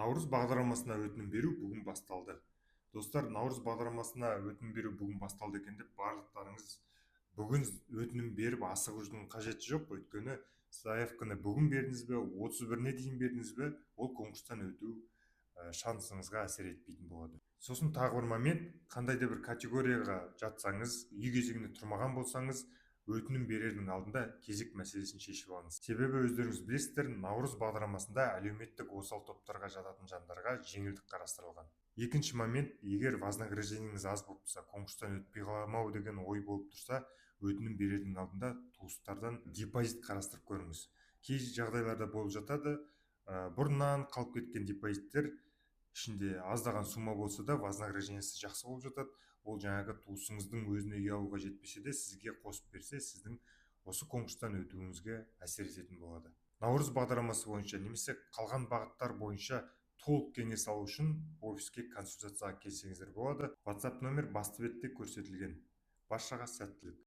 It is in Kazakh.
Наурыз бағдарламасына өтінім беру бүгін басталды. Достар, Наурыз бағдарламасына өтінім беру бүгін басталды екен деп барлықтарыңыз бүгін өтінім беріп асығып жүрудің қажеті жоқ. Өйткені заявканы бүгін бердіңіз бе, 31-іне дейін бердіңіз бе, ол конкурстан өту шансыңызға әсер етпейтін болады. Сосын тағы бір момент, қандай да бір категорияға жатсаңыз, үй кезегінде тұрмаған болсаңыз, өтінім берердің алдында кезек мәселесін шешіп алыңыз. Себебі өздеріңіз білесіздер, Наурыз бағдарламасында әлеуметтік осал топтарға жататын жандарға жеңілдік қарастырылған. Екінші момент, егер вознаграждениеңіз аз болып тұрса, конкурстан өтпей қалмау деген ой болып тұрса, өтінім берердің алдында туыстардан депозит қарастырып көріңіз. Кей жағдайларда болып жатады, бұрыннан қалып кеткен депозиттер ішінде аздаған сумма болса да вознаграждениесі жақсы болып жатады. Ол жаңағы туысыңыздың өзіне үй алуға жетпесе де сізге қосып берсе, сіздің осы конкурстан өтуіңізге әсер ететін болады. Наурыз бағдарламасы бойынша немесе қалған бағыттар бойынша толық кеңес алу үшін офиске консультацияға келсеңіздер болады. WhatsApp номер басты бетте көрсетілген. Баршаға сәттілік.